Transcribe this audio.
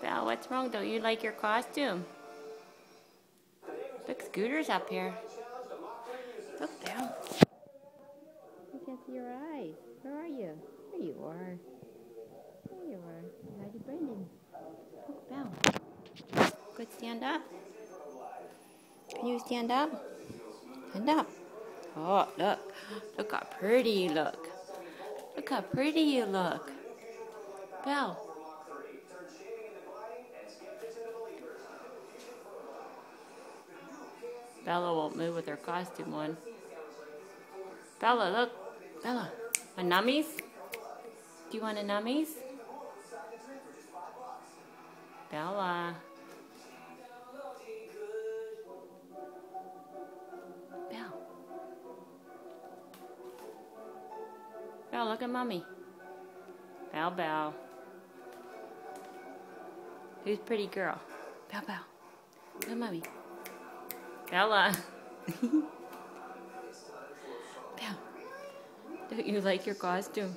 Belle, what's wrong? Don't you like your costume? Look, Scooter's up here. Look, Belle. I can't see your eyes. Where are you? There you are. There you are. Mighty Brendan. Look, Belle. Good, stand up. Can you stand up? Stand up. Oh, look. Look how pretty you look. Look how pretty you look. Belle. Bella won't move with her costume on. Bella, look. Bella. A nummies? Do you want a nummies? Bella. Belle. Belle, look at Mommy. Belle, Belle. Who's pretty girl? Belle, Belle. Look at Mommy. Bella. Belle. Don't you like your costume?